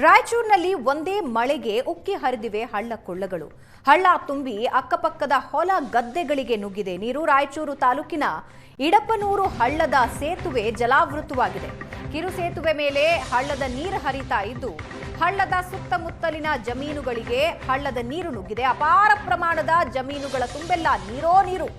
ರಾಯಚೂರಿನಲ್ಲಿ ಒಂದೇ ಮಳೆಗೆ ಉಕ್ಕಿ ಹರಿದಿವೆ ಹಳ್ಳ ಕೊಳ್ಳಗಳು. ಹಳ್ಳ ತುಂಬಿ ಅಕ್ಕಪಕ್ಕದ ಹೊಲ ಗದ್ದೆಗಳಿಗೆ ನುಗ್ಗಿದೆ ನೀರು. ರಾಯಚೂರು ತಾಲೂಕಿನ ಇಡಪನೂರು ಹಳ್ಳದ ಸೇತುವೆ ಜಲಾವೃತವಾಗಿದೆ. ಕಿರು ಸೇತುವೆ ಮೇಲೆ ಹಳ್ಳದ ನೀರು ಹರಿತಾ ಇದ್ದು ಹಳ್ಳದ ಸುತ್ತಮುತ್ತಲಿನ ಜಮೀನುಗಳಿಗೆ ಹಳ್ಳದ ನೀರು ನುಗ್ಗಿದೆ. ಅಪಾರ ಪ್ರಮಾಣದ ಜಮೀನುಗಳ ತುಂಬೆಲ್ಲ ನೀರೋ ನೀರು.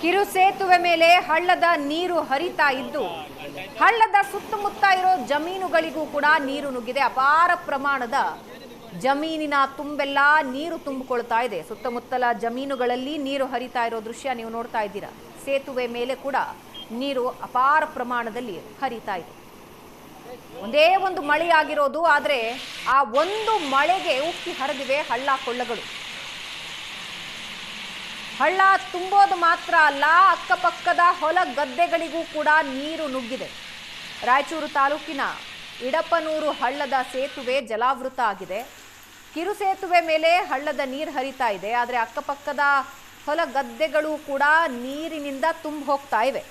ಕಿರು ಸೇತುವೆ ಮೇಲೆ ಹಳ್ಳದ ನೀರು ಹರಿತಾ ಇದ್ದು ಹಳ್ಳದ ಸುತ್ತಮುತ್ತ ಇರೋ ಜಮೀನುಗಳಿಗೂ ಕೂಡ ನೀರು ನುಗ್ಗಿದೆ. ಅಪಾರ ಪ್ರಮಾಣದ ಜಮೀನಿನ ತುಂಬೆಲ್ಲ ನೀರು ತುಂಬಿಕೊಳ್ತಾ ಇದೆ. ಸುತ್ತಮುತ್ತಲ ಜಮೀನುಗಳಲ್ಲಿ ನೀರು ಹರಿತಾ ಇರೋ ದೃಶ್ಯ ನೀವು ನೋಡ್ತಾ ಇದ್ದೀರಾ. ಸೇತುವೆ ಮೇಲೆ ಕೂಡ ನೀರು ಅಪಾರ ಪ್ರಮಾಣದಲ್ಲಿ ಹರಿತಾ ಇದೆ. ಒಂದೇ ಒಂದು ಮಳೆಯಾಗಿರೋದು, ಆದರೆ ಆ ಒಂದು ಮಳೆಗೆ ಉಕ್ಕಿ ಹರಿದಿವೆ ಹಳ್ಳ ಕೊಳ್ಳಗಳು. ಹಳ್ಳ ತುಂಬೋದು ಮಾತ್ರ ಅಲ್ಲ, ಅಕ್ಕಪಕ್ಕದ ಹೊಲ ಗದ್ದೆಗಳಿಗೂ ಕೂಡ ನೀರು ನುಗ್ಗಿದೆ. ರಾಯಚೂರು ತಾಲೂಕಿನ ಇಡಪನೂರು ಹಳ್ಳದ ಸೇತುವೆ ಜಲಾವೃತ ಆಗಿದೆ. ಕಿರು ಸೇತುವೆ ಮೇಲೆ ಹಳ್ಳದ ನೀರು ಹರಿತಾ ಇದೆ, ಆದರೆ ಅಕ್ಕಪಕ್ಕದ ಹೊಲ ಗದ್ದೆಗಳು ಕೂಡ ನೀರಿನಿಂದ ತುಂಬಿ ಹೋಗ್ತಾ ಇವೆ.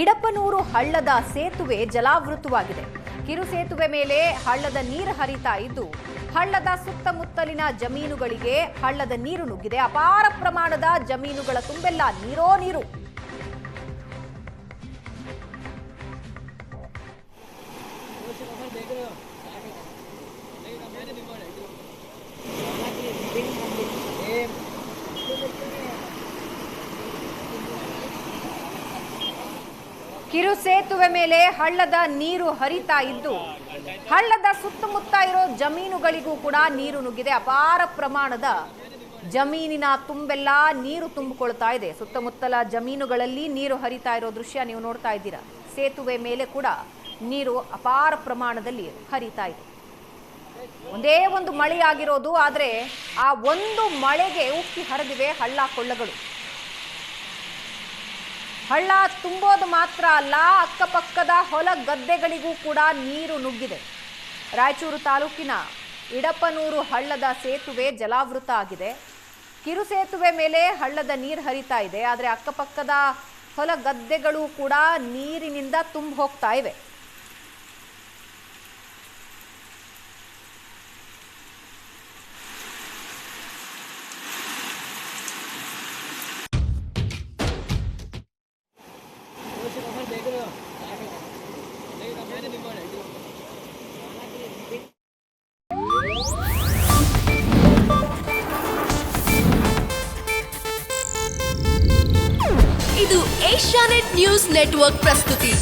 ಇಡಪನೂರು ಹಳ್ಳದ ಸೇತುವೆ ಜಲಾವೃತವಾಗಿದೆ. ಕಿರು ಸೇತುವೆ ಮೇಲೆ ಹಳ್ಳದ ನೀರು ಹರಿತಾ ಇದ್ದು ಹಳ್ಳದ ಸುತ್ತಮುತ್ತಲಿನ ಜಮೀನುಗಳಿಗೆ ಹಳ್ಳದ ನೀರು ನುಗ್ಗಿದೆ. ಅಪಾರ ಪ್ರಮಾಣದ ಜಮೀನುಗಳ ತುಂಬೆಲ್ಲ ನೀರೋ ನೀರು. ಕಿರು ಸೇತುವೆ ಮೇಲೆ ಹಳ್ಳದ ನೀರು ಹರಿತಾ ಇದ್ದು ಹಳ್ಳದ ಸುತ್ತಮುತ್ತ ಇರೋ ಜಮೀನುಗಳಿಗೂ ಕೂಡ ನೀರು ನುಗ್ಗಿದೆ. ಅಪಾರ ಪ್ರಮಾಣದ ಜಮೀನಿನ ತುಂಬೆಲ್ಲ ನೀರು ತುಂಬಿಕೊಳ್ತಾ ಇದೆ. ಸುತ್ತಮುತ್ತಲ ಜಮೀನುಗಳಲ್ಲಿ ನೀರು ಹರಿತಾ ಇರೋ ದೃಶ್ಯ ನೀವು ನೋಡ್ತಾ ಇದ್ದೀರಾ. ಸೇತುವೆ ಮೇಲೆ ಕೂಡ ನೀರು ಅಪಾರ ಪ್ರಮಾಣದಲ್ಲಿ ಹರಿತಾ ಇದೆ. ಒಂದೇ ಒಂದು ಮಳೆಯಾಗಿರೋದು, ಆದರೆ ಆ ಒಂದು ಮಳೆಗೆ ಉಕ್ಕಿ ಹರಿದಿವೆ ಹಳ್ಳ ಕೊಳ್ಳಗಳು. ಹಳ್ಳ ತುಂಬೋದು ಮಾತ್ರ ಅಲ್ಲ, ಅಕ್ಕಪಕ್ಕದ ಹೊಲ ಗದ್ದೆಗಳಿಗೂ ಕೂಡ ನೀರು ನುಗ್ಗಿದೆ. ರಾಯಚೂರು ತಾಲೂಕಿನ ಇಡಪನೂರು ಹಳ್ಳದ ಸೇತುವೆ ಜಲಾವೃತ ಆಗಿದೆ. ಕಿರು ಸೇತುವೆ ಮೇಲೆ ಹಳ್ಳದ ನೀರು ಹರಿತಾ ಇದೆ, ಆದರೆ ಅಕ್ಕಪಕ್ಕದ ಹೊಲ ಗದ್ದೆಗಳು ಕೂಡ ನೀರಿನಿಂದ ತುಂಬಿ ಹೋಗ್ತಾ ಇವೆ. ಇದು ಏಷ್ಯಾನೆಟ್ ನ್ಯೂಸ್ ನೆಟ್ವರ್ಕ್ ಪ್ರಸ್ತುತಿ.